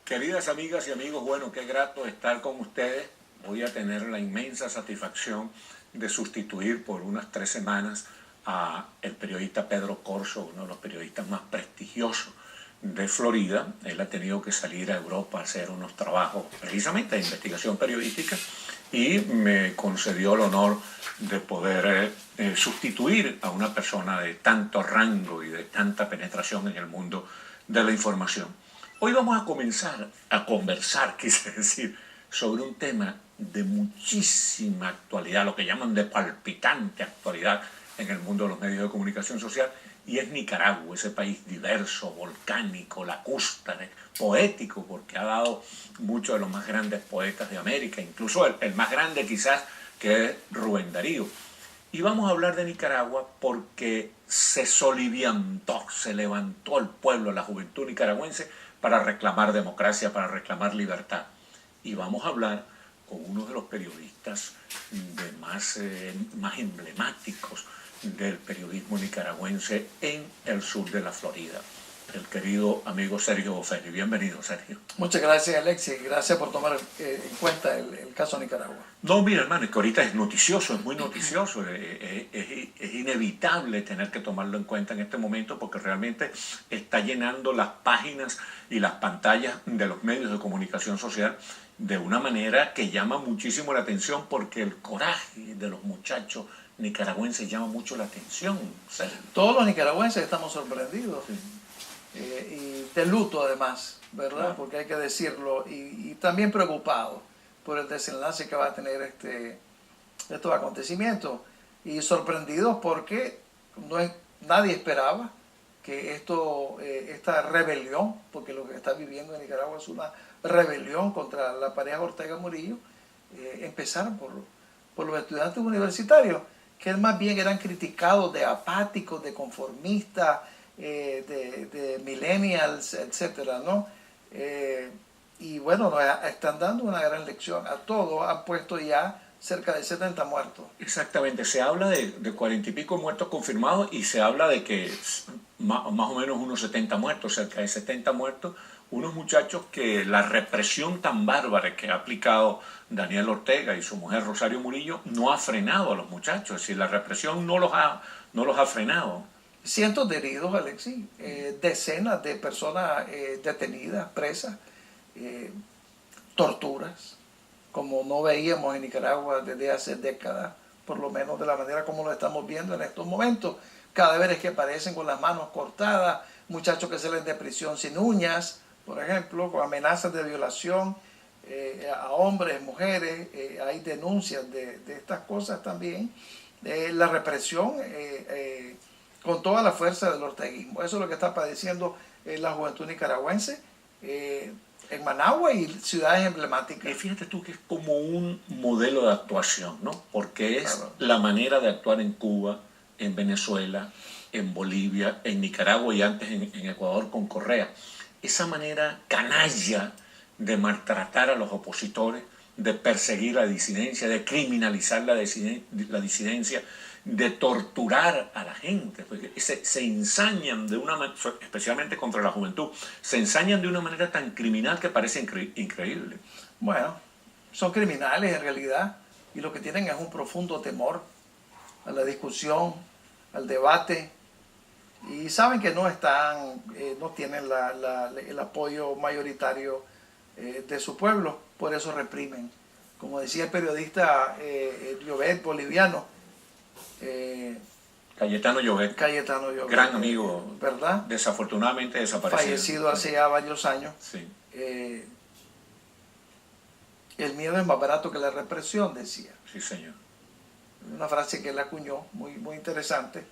Queridas amigas y amigos, bueno, qué grato estar con ustedes. Voy a tener la inmensa satisfacción de sustituir por unas 3 semanas a el periodista Pedro Corso, uno de los periodistas más prestigiosos de Florida. Él ha tenido que salir a Europa a hacer unos trabajos precisamente de investigación periodística y me concedió el honor de poder sustituir a una persona de tanto rango y de tanta penetración en el mundo de la información. Hoy vamos a comenzar a conversar, quise decir, sobre un tema de muchísima actualidad, lo que llaman de palpitante actualidad en el mundo de los medios de comunicación social, y es Nicaragua, ese país diverso, volcánico, lacústare, poético, porque ha dado muchos de los más grandes poetas de América, incluso el más grande quizás, que es Rubén Darío. Y vamos a hablar de Nicaragua porque se soliviantó, se levantó el pueblo, la juventud nicaragüense, para reclamar democracia, para reclamar libertad. Y vamos a hablar con uno de los periodistas más emblemáticos del periodismo nicaragüense en el sur de la Florida, el querido amigo Sergio Bofelli. Bienvenido, Sergio. Muchas gracias, Alexis. Gracias por tomar en cuenta el caso Nicaragua. No, mira, hermano, es que ahorita es noticioso, es muy noticioso. Es inevitable tener que tomarlo en cuenta en este momento porque realmente está llenando las páginas y las pantallas de los medios de comunicación social de una manera que llama muchísimo la atención porque el coraje de los muchachos nicaragüenses llama mucho la atención. Sergio. Todos los nicaragüenses estamos sorprendidos. Sí. Y de luto además, ¿verdad? Claro. Porque hay que decirlo, y también preocupados por el desenlace que va a tener estos acontecimientos, y sorprendidos porque nadie esperaba que esta rebelión, porque lo que está viviendo en Nicaragua es una rebelión contra la pareja Ortega Murillo, empezara por los estudiantes universitarios, que más bien eran criticados de apáticos, de conformistas, de millennials, etcétera, ¿no? Y bueno, nos están dando una gran lección a todos. Han puesto ya cerca de 70 muertos. Exactamente, se habla de 40 y pico muertos confirmados y se habla de que más o menos unos 70 muertos, cerca de 70 muertos, unos muchachos que la represión tan bárbara que ha aplicado Daniel Ortega y su mujer Rosario Murillo no ha frenado a los muchachos, es decir, la represión no los ha frenado. Cientos de heridos, Alexis, decenas de personas detenidas, presas, torturas, como no veíamos en Nicaragua desde hace décadas, por lo menos de la manera como lo estamos viendo en estos momentos. Cadáveres que aparecen con las manos cortadas, muchachos que salen de prisión sin uñas, por ejemplo, con amenazas de violación a hombres, mujeres. Hay denuncias de estas cosas también. La represión con toda la fuerza del orteguismo. Eso es lo que está padeciendo la juventud nicaragüense en Managua y ciudades emblemáticas. Fíjate tú que es como un modelo de actuación, ¿no? Porque es Claro. la manera de actuar en Cuba, en Venezuela, en Bolivia, en Nicaragua y antes en Ecuador con Correa. Esa manera canalla de maltratar a los opositores, de perseguir la disidencia, de criminalizar la disidencia, de torturar a la gente, porque se ensañan de una manera, especialmente contra la juventud, se ensañan de una manera tan criminal que parece increíble. Bueno, son criminales en realidad, y lo que tienen es un profundo temor a la discusión, al debate, y saben que no tienen el apoyo mayoritario de su pueblo, por eso reprimen. Como decía el periodista Llobet, boliviano, Cayetano Llobet, gran amigo, ¿verdad? Desafortunadamente desaparecido. Fallecido hace ya varios años. Sí. El miedo es más barato que la represión, decía. Sí, señor. Una frase que él acuñó, muy, muy interesante.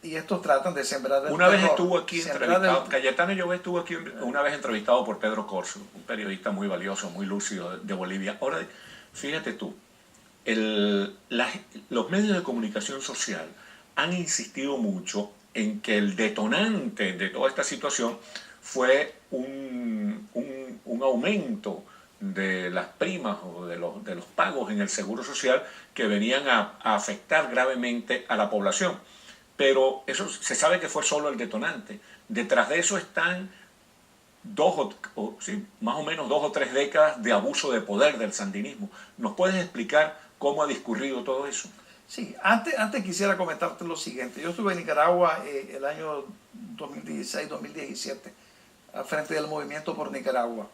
Y estos tratan de sembrar el Una vez terror, estuvo aquí entrevistado, Cayetano Llobet estuvo aquí una vez entrevistado por Pedro Corso, un periodista muy valioso, muy lúcido de Bolivia. Ahora, fíjate tú, los medios de comunicación social han insistido mucho en que el detonante de toda esta situación fue un aumento de las primas o de los pagos en el Seguro Social que venían a afectar gravemente a la población. Pero eso se sabe que fue solo el detonante. Detrás de eso están sí, más o menos 2 o 3 décadas de abuso de poder del sandinismo. ¿Nos puedes explicar cómo ha discurrido todo eso? Sí, antes quisiera comentarte lo siguiente. Yo estuve en Nicaragua el año 2016-2017 al frente del Movimiento por Nicaragua.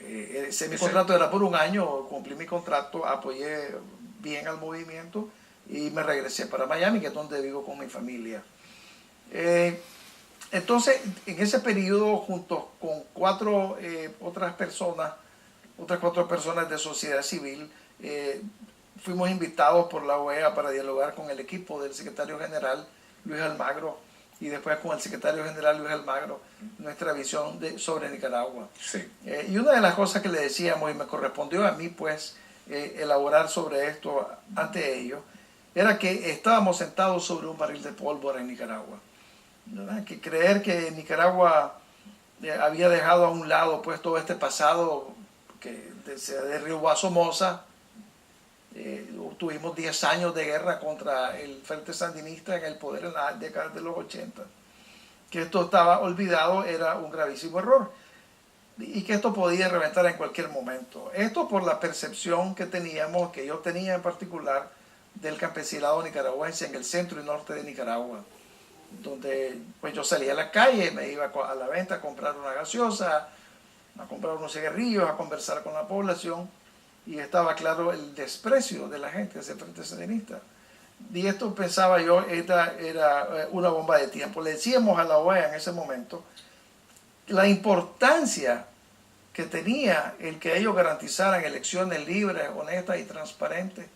Mi contrato era por un año, cumplí mi contrato, apoyé bien al movimiento y me regresé para Miami, que es donde vivo con mi familia. Entonces, en ese periodo, junto con otras 4 personas de sociedad civil, fuimos invitados por la OEA para dialogar con el equipo del secretario general Luis Almagro y después con el secretario general Luis Almagro nuestra visión sobre Nicaragua. Sí. Y una de las cosas que le decíamos, y me correspondió a mí pues elaborar sobre esto ante ellos, era que estábamos sentados sobre un barril de pólvora en Nicaragua. ¿Verdad? Que creer que Nicaragua había dejado a un lado pues todo este pasado que se derribó a Somoza. Tuvimos 10 años de guerra contra el Frente Sandinista en el poder en las décadas de los 80. Que esto estaba olvidado era un gravísimo error y que esto podía reventar en cualquier momento. Esto por la percepción que teníamos, que yo tenía en particular, del campesinado nicaragüense en el centro y norte de Nicaragua, donde pues yo salía a la calle, me iba a la venta a comprar una gaseosa, a comprar unos cigarrillos, a conversar con la población, y estaba claro el desprecio de la gente hacia el Frente Sandinista. Y esto pensaba yo era una bomba de tiempo. Le decíamos a la OEA en ese momento la importancia que tenía el que ellos garantizaran elecciones libres, honestas y transparentes.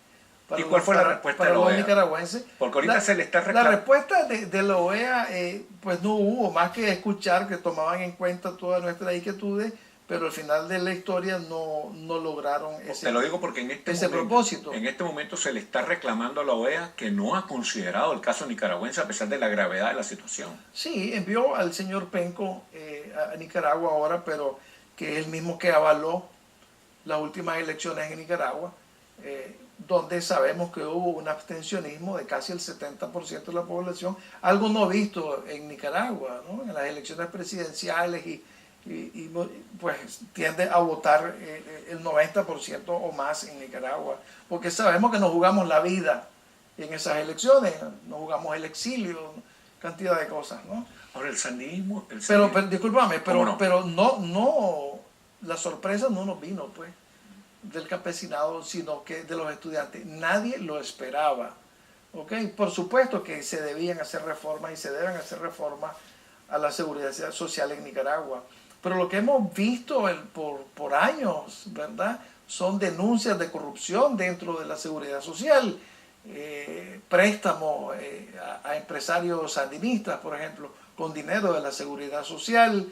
¿Y cuál fue la respuesta para de la los OEA? nicaragüenses? Porque ahorita se le está reclamando. La respuesta de la OEA, pues no hubo más que escuchar que tomaban en cuenta todas nuestras inquietudes, pero al final de la historia no lograron Te lo digo porque en ese propósito. En este momento se le está reclamando a la OEA que no ha considerado el caso nicaragüense a pesar de la gravedad de la situación. Sí, envió al señor Penco a Nicaragua ahora, pero que es el mismo que avaló las últimas elecciones en Nicaragua, donde sabemos que hubo un abstencionismo de casi el 70% de la población, algo no visto en Nicaragua, ¿no? En las elecciones presidenciales y pues tiende a votar el 90% o más en Nicaragua, porque sabemos que nos jugamos la vida en esas elecciones, nos jugamos el exilio, cantidad de cosas, ¿no? Ahora el sandinismo... Pero discúlpame, pero no, la sorpresa no nos vino pues del campesinado, sino que de los estudiantes. Nadie lo esperaba, ¿ok? Por supuesto que se debían hacer reformas y se deben hacer reformas a la seguridad social en Nicaragua. Pero lo que hemos visto por años, ¿verdad?, son denuncias de corrupción dentro de la seguridad social, préstamos a empresarios sandinistas, por ejemplo, con dinero de la seguridad social.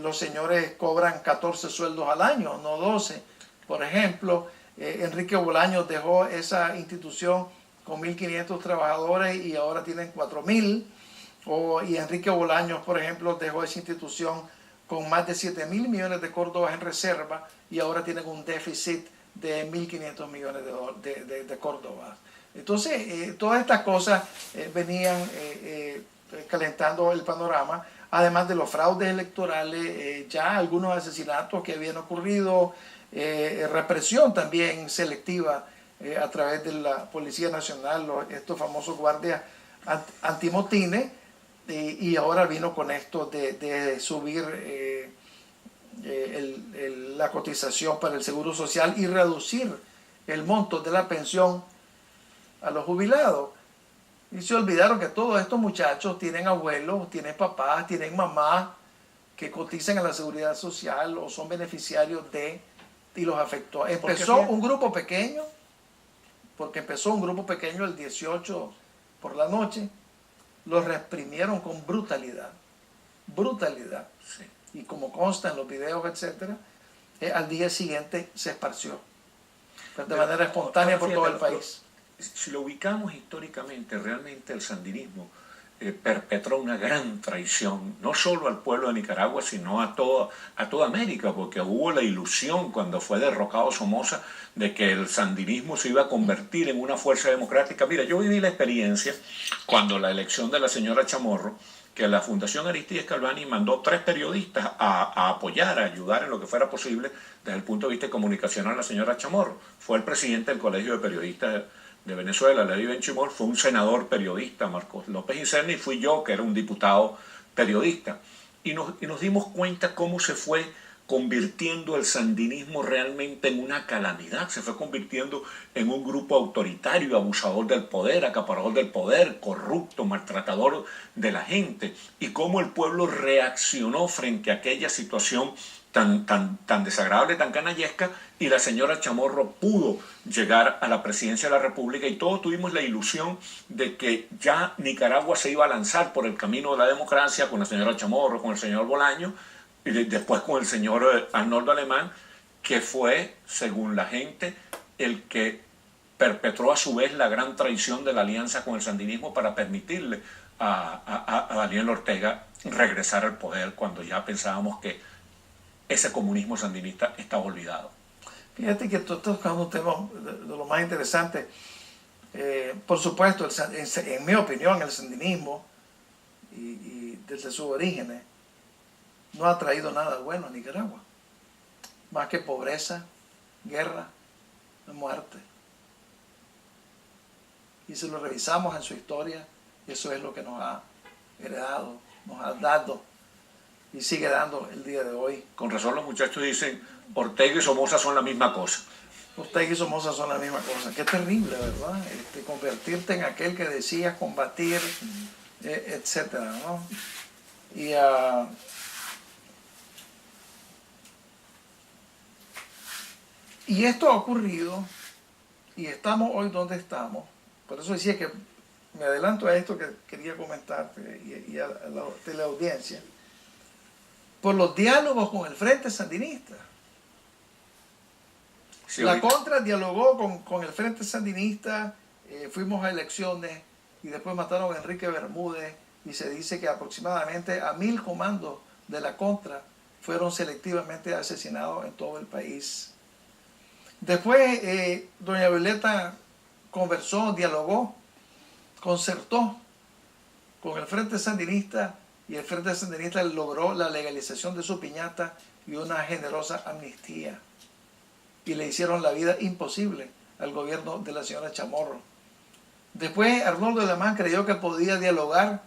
Los señores cobran 14 sueldos al año, no 12. Por ejemplo, Enrique Bolaños dejó esa institución con 1.500 trabajadores y ahora tienen 4.000. Y Enrique Bolaños, por ejemplo, dejó esa institución con más de 7.000 millones de córdobas en reserva y ahora tienen un déficit de 1.500 millones de córdobas. Entonces, todas estas cosas venían calentando el panorama, además de los fraudes electorales, ya algunos asesinatos que habían ocurrido, represión también selectiva a través de la Policía Nacional, estos famosos guardias antimotines. Y ahora vino con esto de subir la cotización para el Seguro Social y reducir el monto de la pensión a los jubilados. Y se olvidaron que todos estos muchachos tienen abuelos, tienen papás, tienen mamás que cotizan a la Seguridad Social o son beneficiarios y los afectó. Empezó un grupo pequeño, el 18 por la noche, los reprimieron con brutalidad. Sí. Y como consta en los videos, etcétera, al día siguiente se esparció de manera espontánea por todo el país. Si lo ubicamos históricamente, realmente el sandinismo perpetró una gran traición, no solo al pueblo de Nicaragua, sino a toda América, porque hubo la ilusión cuando fue derrocado Somoza de que el sandinismo se iba a convertir en una fuerza democrática. Mira, yo viví la experiencia cuando la elección de la señora Chamorro, que la Fundación Aristides Calvani mandó 3 periodistas a apoyar, a ayudar en lo que fuera posible desde el punto de vista comunicacional a la señora Chamorro. Fue el presidente del Colegio de Periodistas de Venezuela, Levi Benchimol, fue un senador periodista, Marcos López Inserni, y fui yo, que era un diputado periodista. Y nos dimos cuenta cómo se fue convirtiendo el sandinismo realmente en una calamidad, se fue convirtiendo en un grupo autoritario, abusador del poder, acaparador del poder, corrupto, maltratador de la gente, y cómo el pueblo reaccionó frente a aquella situación tan desagradable, tan canallesca, y la señora Chamorro pudo llegar a la presidencia de la República, y todos tuvimos la ilusión de que ya Nicaragua se iba a lanzar por el camino de la democracia con la señora Chamorro, con el señor Bolaño, y después con el señor Arnoldo Alemán, que fue, según la gente, el que perpetró a su vez la gran traición de la alianza con el sandinismo para permitirle a Daniel Ortega regresar al poder cuando ya pensábamos que ese comunismo sandinista estaba olvidado. Fíjate que tú estás tocando un tema de lo más interesante. Por supuesto, en mi opinión, el sandinismo, y desde sus orígenes, no ha traído nada bueno a Nicaragua, más que pobreza, guerra, muerte. Y si lo revisamos en su historia, eso es lo que nos ha heredado, nos ha dado y sigue dando el día de hoy. Con razón los muchachos dicen, Ortega y Somoza son la misma cosa. Ortega y Somoza son la misma cosa. Qué terrible, ¿verdad? Convertirte en aquel que decías combatir, etcétera, ¿no? Y esto ha ocurrido y estamos hoy donde estamos. Por eso decía que me adelanto a esto que quería comentarte y a la teleaudiencia. Por los diálogos con el Frente Sandinista. Sí, la Contra dialogó con el Frente Sandinista, fuimos a elecciones y después mataron a Enrique Bermúdez y se dice que aproximadamente a 1000 comandos de la Contra fueron selectivamente asesinados en todo el país. Después, doña Violeta conversó, dialogó, concertó con el Frente Sandinista y el Frente Sandinista logró la legalización de su piñata y una generosa amnistía. Y le hicieron la vida imposible al gobierno de la señora Chamorro. Después, Arnoldo Alemán creyó que podía dialogar.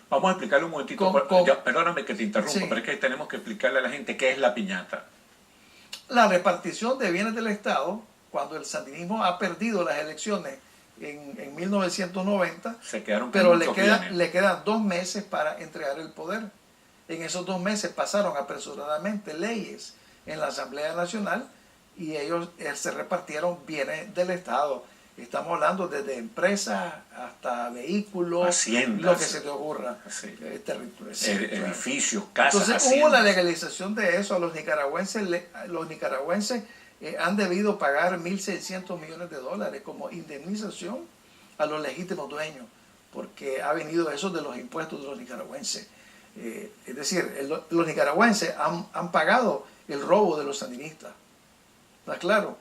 Vamos a explicarle un momentito, perdóname que te interrumpa, sí. Pero es que tenemos que explicarle a la gente qué es la piñata. La repartición de bienes del Estado, cuando el sandinismo ha perdido las elecciones en 1990, pero le quedan 2 meses para entregar el poder. En esos 2 meses pasaron apresuradamente leyes en la Asamblea Nacional y ellos se repartieron bienes del Estado. Estamos hablando desde empresas hasta vehículos, haciendas, lo que se te ocurra, edificios, casas. Entonces hubo la legalización de eso. A los nicaragüenses han debido pagar $1.600 millones como indemnización a los legítimos dueños, porque ha venido eso de los impuestos de los nicaragüenses. Es decir, los nicaragüenses han pagado el robo de los sandinistas. ¿Está claro?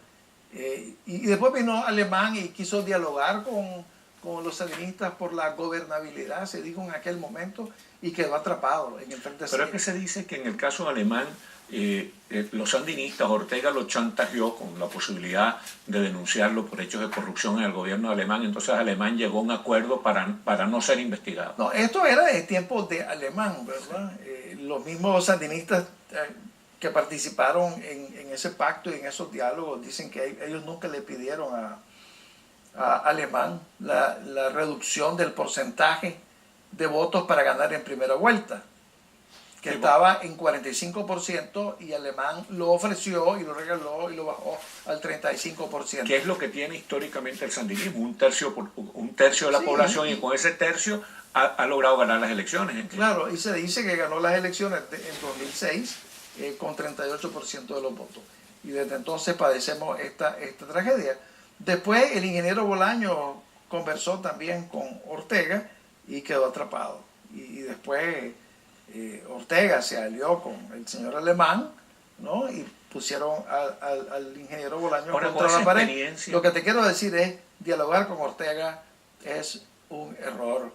Y después vino Alemán y quiso dialogar con los sandinistas por la gobernabilidad, se dijo en aquel momento, y quedó atrapado en el Frente Sandinista. Pero es que se dice que en el caso de Alemán, los sandinistas, Ortega lo chantajeó con la posibilidad de denunciarlo por hechos de corrupción en el gobierno alemán. Entonces Alemán llegó a un acuerdo para no ser investigado. No, esto era de tiempo de Alemán, ¿verdad? Los mismos sandinistas que participaron en ese pacto y en esos diálogos dicen que ellos nunca le pidieron a Alemán la reducción del porcentaje de votos para ganar en primera vuelta, que estaba en 45%, y Alemán lo ofreció y lo regaló y lo bajó al 35%. ¿Qué es lo que tiene históricamente el sandinismo? Un tercio de la población, y con ese tercio ha logrado ganar las elecciones. Claro, y se dice que ganó las elecciones en 2006 con 38% de los votos. Y desde entonces padecemos esta tragedia. Después el ingeniero Bolaño conversó también con Ortega y quedó atrapado. Y después Ortega se alió con el señor Alemán, ¿no? Y pusieron al ingeniero Bolaño contra la pared. Lo que te quiero decir es, dialogar con Ortega es un error.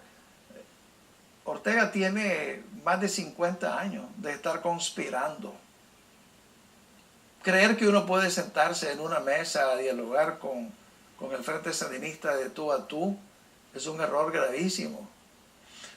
Ortega tiene más de 50 años de estar conspirando. Creer que uno puede sentarse en una mesa a dialogar con el Frente Sandinista de tú a tú es un error gravísimo.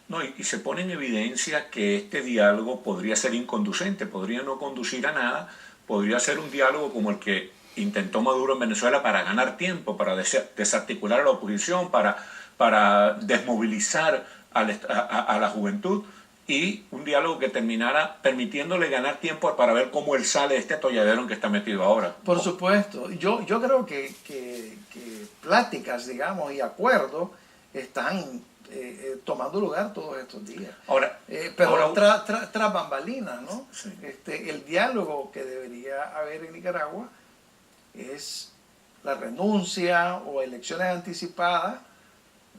No, y se pone en evidencia que este diálogo podría ser inconducente, podría no conducir a nada, podría ser un diálogo como el que intentó Maduro en Venezuela para ganar tiempo, para desarticular a la oposición, para desmovilizar a la juventud, y un diálogo que terminara permitiéndole ganar tiempo para ver cómo él sale de este atolladero en que está metido ahora. Por supuesto. Yo creo que pláticas, digamos, y acuerdos están tomando lugar todos estos días. Pero tras bambalinas, ¿no? Sí. El diálogo que debería haber en Nicaragua es la renuncia o elecciones anticipadas,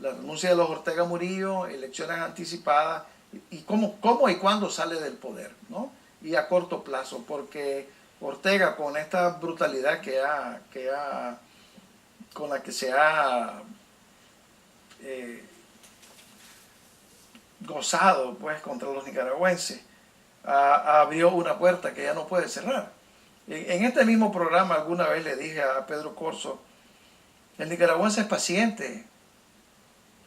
la renuncia de los Ortega Murillo, elecciones anticipadas, y cómo y cuándo sale del poder, ¿no? Y a corto plazo, porque Ortega, con esta brutalidad con la que se ha gozado, pues, contra los nicaragüenses, abrió una puerta que ya no puede cerrar. En este mismo programa alguna vez le dije a Pedro Corso, el nicaragüense es paciente,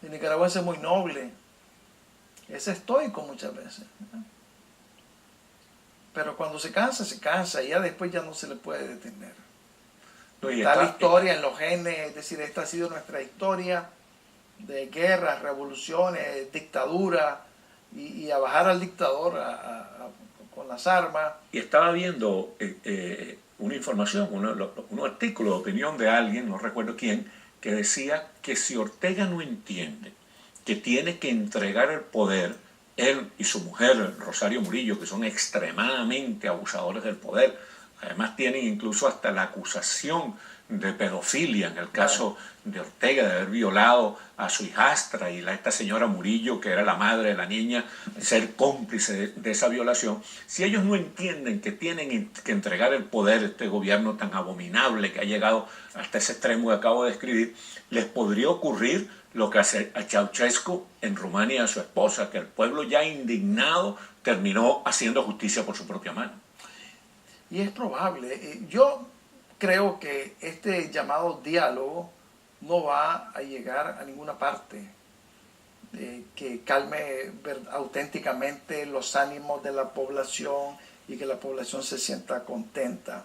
el nicaragüense es muy noble, es estoico muchas veces, ¿no? Pero cuando se cansa y ya después ya no se le puede detener. No, Está la historia en los genes, es decir, esta ha sido nuestra historia de guerras, revoluciones, dictaduras, y a bajar al dictador con las armas. Y estaba viendo una información, un artículo de opinión de alguien, no recuerdo quién, que decía que si Ortega no entiende que tiene que entregar el poder, él y su mujer, Rosario Murillo, que son extremadamente abusadores del poder, además tienen incluso hasta la acusación de pedofilia en el caso de Ortega, de haber violado a su hijastra, y esta señora Murillo, que era la madre de la niña, ser cómplice de esa violación. Si ellos no entienden que tienen que entregar el poder a este gobierno tan abominable que ha llegado hasta ese extremo que acabo de describir, les podría ocurrir lo que hace a Ceausescu en Rumania a su esposa, que el pueblo ya indignado terminó haciendo justicia por su propia mano. Y es probable. Yo creo que este llamado diálogo no va a llegar a ninguna parte que calme auténticamente los ánimos de la población y que la población se sienta contenta.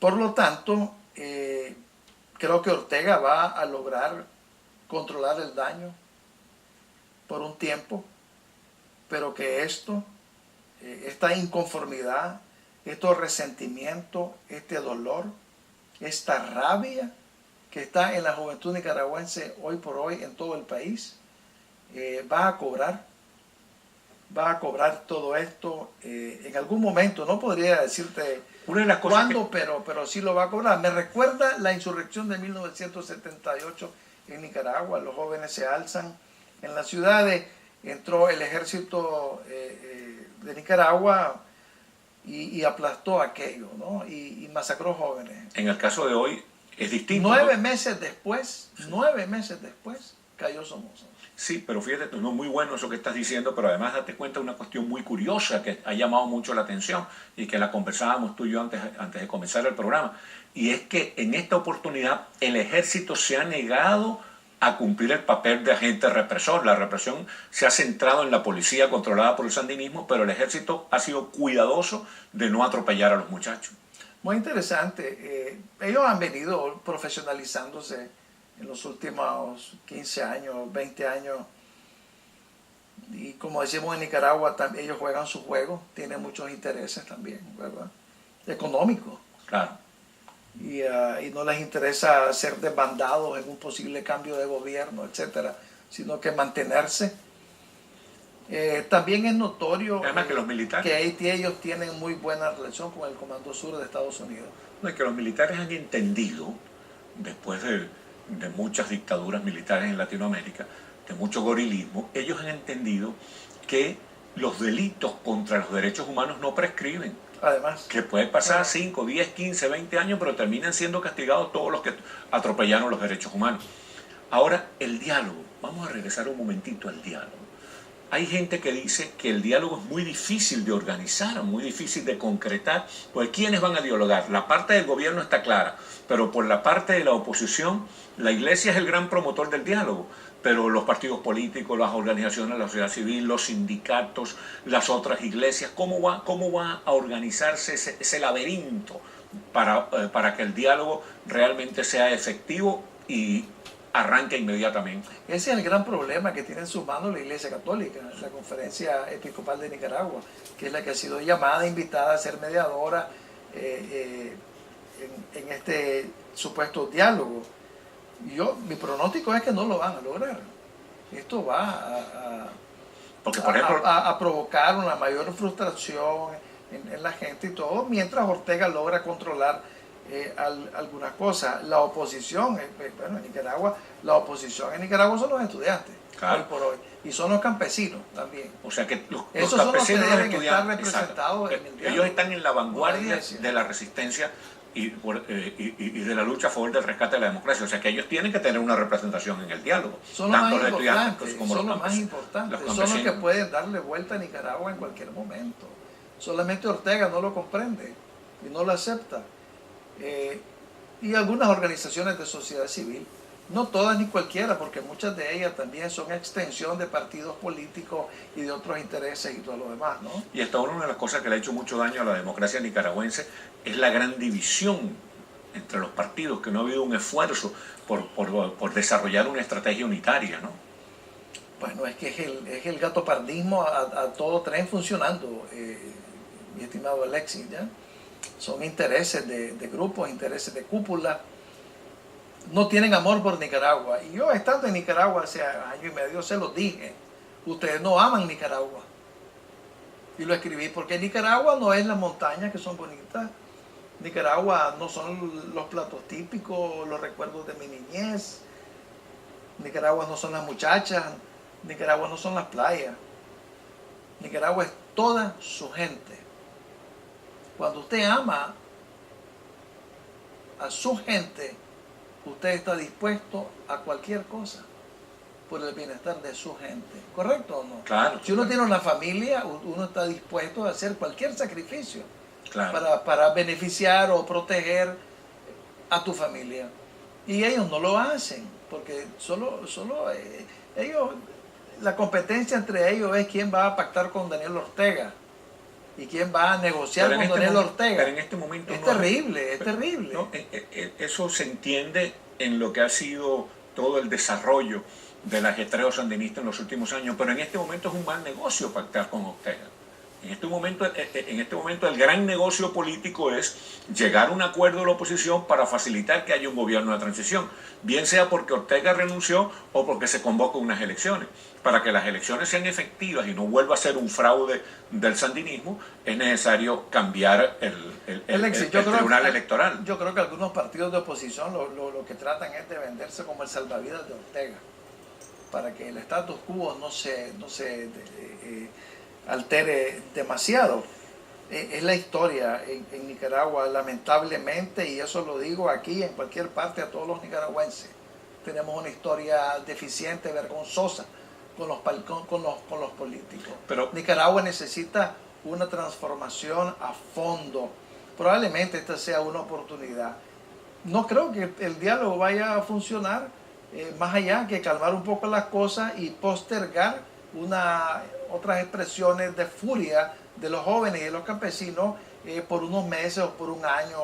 Por lo tanto, creo que Ortega va a lograr controlar el daño por un tiempo, pero que esta inconformidad, estos resentimientos, este dolor, esta rabia que está en la juventud nicaragüense hoy por hoy en todo el país, va a cobrar todo esto en algún momento. No podría decirte cuándo, pero sí lo va a cobrar. Me recuerda la insurrección de 1978 en Nicaragua. Los jóvenes se alzan en las ciudades, entró el ejército de Nicaragua y aplastó aquello, ¿no? Y masacró jóvenes. En el caso de hoy es distinto. 9 meses después, cayó Somoza. Sí, pero fíjate, no, muy bueno eso que estás diciendo, pero además date cuenta de una cuestión muy curiosa que ha llamado mucho la atención y que la conversábamos tú y yo antes de comenzar el programa, y es que en esta oportunidad el ejército se ha negado a cumplir el papel de agente represor. La represión se ha centrado en la policía controlada por el sandinismo, pero el ejército ha sido cuidadoso de no atropellar a los muchachos. Muy interesante. Ellos han venido profesionalizándose en los últimos 15 años, 20 años. Y como decimos en Nicaragua, ellos juegan su juego, tienen muchos intereses también, ¿verdad? Económicos. Claro. Y no les interesa ser desbandados en un posible cambio de gobierno, etcétera, sino que mantenerse. También es notorio que los militares, que Haití, ellos tienen muy buena relación con el Comando Sur de Estados Unidos. No, es que los militares han entendido, después de muchas dictaduras militares en Latinoamérica, de mucho gorilismo, ellos han entendido que los delitos contra los derechos humanos no prescriben. Además, que puede pasar 5, 10, 15, 20 años, pero terminan siendo castigados todos los que atropellaron los derechos humanos. Ahora, el diálogo. Vamos a regresar un momentito al diálogo. hay gente que dice que el diálogo es muy difícil de organizar, muy difícil de concretar, pues ¿quiénes van a dialogar? La parte del gobierno está clara, pero por la parte de la oposición, la Iglesia es el gran promotor del diálogo, pero los partidos políticos, las organizaciones de la sociedad civil, los sindicatos, las otras iglesias, ¿cómo va a organizarse ese laberinto para que el diálogo realmente sea efectivo y arranque inmediatamente? Ese es el gran problema que tiene en sus manos la Iglesia Católica, la Conferencia Episcopal de Nicaragua, que es la que ha sido llamada, invitada a ser mediadora en este supuesto diálogo. Mi pronóstico es que no lo van a lograr. Esto va Porque, por ejemplo, a provocar una mayor frustración en la gente y todo, mientras Ortega logra controlar algunas cosas. La oposición, bueno, en Nicaragua, la oposición en Nicaragua son los estudiantes, claro, hoy por hoy, y son los campesinos también. O sea que los Esos campesinos y los deben estar estudiantes, representados en el diálogo. ellos están en la vanguardia de la resistencia y de la lucha a favor del rescate de la democracia. O sea que ellos tienen que tener una representación en el diálogo. Son los tanto más los estudiantes importantes, como son los los más importantes, son los que pueden darle vuelta a Nicaragua en cualquier momento. Solamente Ortega no lo comprende y no lo acepta. Y algunas organizaciones de sociedad civil, no todas ni cualquiera, porque muchas de ellas también son extensión de partidos políticos y de otros intereses y todo lo demás, ¿no? Y esta una de las cosas que le ha hecho mucho daño a la democracia nicaragüense es la gran división entre los partidos, que no ha habido un esfuerzo por desarrollar una estrategia unitaria, ¿no? Bueno, es que es el gatopardismo a todo tren funcionando, mi estimado Alexis, ¿ya? Son intereses de grupos, intereses de cúpula. No tienen amor por Nicaragua. Y yo, estando en Nicaragua hace año y medio, se los dije: ustedes no aman Nicaragua. Y lo escribí porque Nicaragua no es las montañas que son bonitas. Nicaragua no son los platos típicos, los recuerdos de mi niñez. Nicaragua no son las muchachas. Nicaragua no son las playas. Nicaragua es toda su gente. Cuando usted ama a su gente, usted está dispuesto a cualquier cosa por el bienestar de su gente. ¿Correcto o no? Claro. Si uno tiene una familia, uno está dispuesto a hacer cualquier sacrificio, claro, para beneficiar o proteger a tu familia. Y ellos no lo hacen, porque solo ellos, la competencia entre ellos es quién va a pactar con Daniel Ortega y quién va a negociar con Daniel Ortega. Pero en este momento es terrible, es terrible. No, eso se entiende en lo que ha sido todo el desarrollo del ajetreo sandinista en los últimos años, pero en este momento es un mal negocio pactar con Ortega. En este momento el gran negocio político es llegar a un acuerdo de la oposición para facilitar que haya un gobierno de transición, bien sea porque Ortega renunció o porque se convocan unas elecciones. Para que las elecciones sean efectivas y no vuelva a ser un fraude del sandinismo, es necesario cambiar el tribunal electoral. Yo creo que algunos partidos de oposición lo que tratan es de venderse como el salvavidas de Ortega, para que el status quo no se altere demasiado. Es la historia en Nicaragua, lamentablemente, y eso lo digo aquí, en cualquier parte, a todos los nicaragüenses. Tenemos una historia deficiente, vergonzosa con los políticos. Pero Nicaragua necesita una transformación a fondo. Probablemente esta sea una oportunidad. No creo que el diálogo vaya a funcionar más allá que calmar un poco las cosas y postergar otras expresiones de furia de los jóvenes y de los campesinos por unos meses o por un año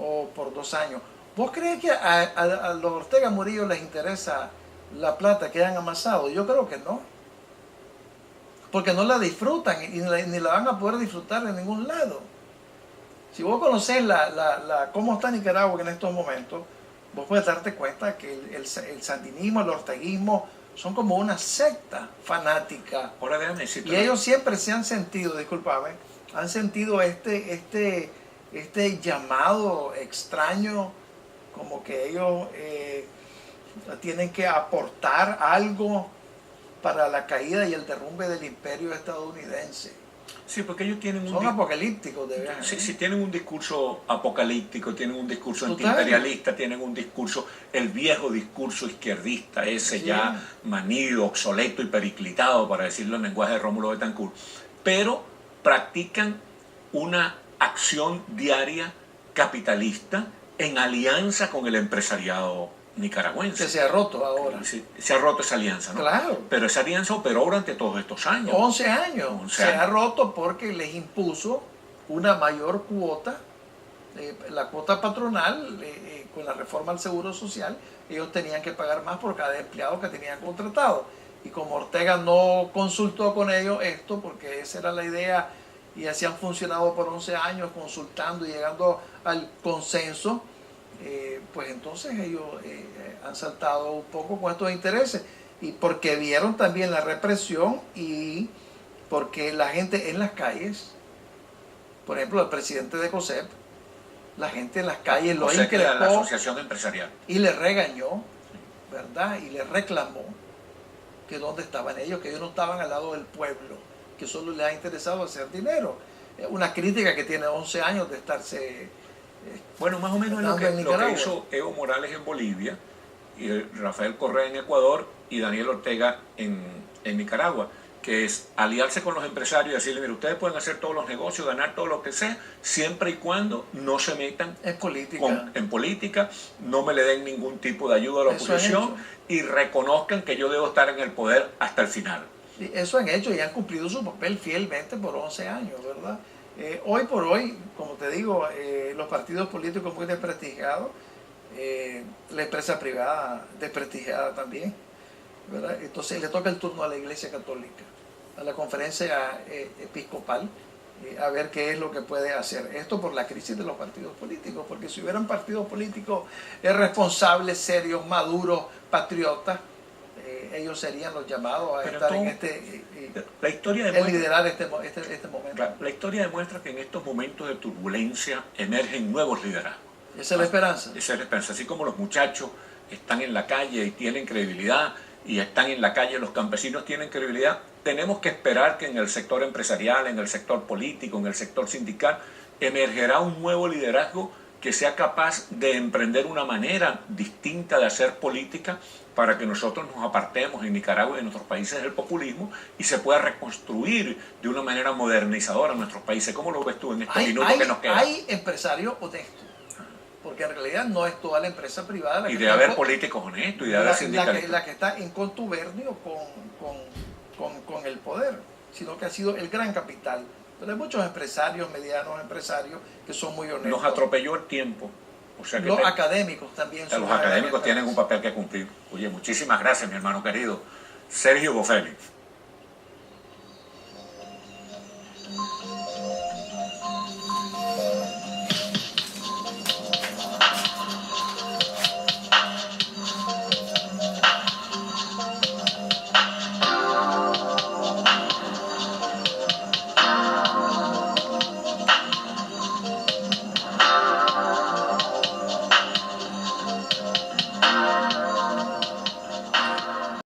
o por 2 años. ¿Vos crees que a los Ortega Murillo les interesa la plata que han amasado? Yo creo que no, porque no la disfrutan y ni la van a poder disfrutar en ningún lado. Si vos conocés cómo está Nicaragua en estos momentos, vos puedes darte cuenta que el sandinismo, el orteguismo son como una secta fanática. Ahora déjame decirte, y ellos siempre se han sentido, discúlpame, han sentido este llamado extraño, como que ellos tienen que aportar algo para la caída y el derrumbe del imperio estadounidense. Sí, porque ellos tienen Son apocalípticos de verdad. Sí, sí, tienen un discurso apocalíptico, tienen un discurso Total. antiimperialista, tienen un discurso, el viejo discurso izquierdista, ese Sí. ya manido, obsoleto y periclitado, para decirlo en lenguaje de Rómulo Betancourt, pero practican una acción diaria capitalista en alianza con el empresariado nicaragüense. Que se ha roto ahora. Sí, se ha roto esa alianza, ¿no? Claro. Pero esa alianza operó durante todos estos años. 11 años. 11 Se años. ha roto porque les impuso una mayor cuota, la cuota patronal, con la reforma al Seguro Social, ellos tenían que pagar más por cada empleado que tenían contratado. Y como Ortega no consultó con ellos esto, porque esa era la idea, y así han funcionado por 11 años consultando y llegando al consenso, pues entonces ellos han saltado un poco con estos intereses, y porque vieron también la represión y porque la gente en las calles, por ejemplo el presidente de COSEP, la gente en las calles lo increpó, la Asociación Empresarial, y le regañó, ¿verdad? Y le reclamó que dónde estaban ellos, que ellos no estaban al lado del pueblo, que solo les ha interesado hacer dinero. Una crítica que tiene 11 años de estarse... bueno, más o menos lo que hizo Evo Morales en Bolivia, y Rafael Correa en Ecuador, y Daniel Ortega en Nicaragua, que es aliarse con los empresarios y decirles, mire, ustedes pueden hacer todos los negocios, ganar todo lo que sea, siempre y cuando no se metan en política, no me le den ningún tipo de ayuda a la oposición y reconozcan que yo debo estar en el poder hasta el final. Eso han hecho y han cumplido su papel fielmente por 11 años, ¿verdad? Hoy por hoy, como te digo, los partidos políticos muy desprestigiados, la empresa privada desprestigiada también, ¿verdad? Entonces le toca el turno a la Iglesia Católica, a la conferencia episcopal, a ver qué es lo que puede hacer. Esto por la crisis de los partidos políticos, porque si hubieran partidos políticos responsables, serios, maduros, patriotas, ellos serían los llamados a estar en la historia demuestra, liderar este momento. La historia demuestra que en estos momentos de turbulencia emergen nuevos liderazgos. Esa es la esperanza. Esa es la esperanza. Así como los muchachos están en la calle y tienen credibilidad, y están en la calle los campesinos tienen credibilidad, tenemos que esperar que en el sector empresarial, en el sector político, en el sector sindical, emergerá un nuevo liderazgo que sea capaz de emprender una manera distinta de hacer política para que nosotros nos apartemos en Nicaragua y en otros países del populismo y se pueda reconstruir de una manera modernizadora nuestros países. ¿Cómo lo ves tú en este minuto que nos queda? Hay empresarios honestos, porque en realidad no es toda la empresa privada la y debe haber políticos honestos y debe haber sindicalistas. La que está en contubernio con el poder, sino que ha sido el gran capital. Pero hay muchos empresarios, medianos empresarios, que son muy honestos. Nos atropelló el tiempo. O sea que los académicos también son. Los académicos tienen un papel que cumplir. Oye, muchísimas gracias, mi hermano querido Sergio Bofelli.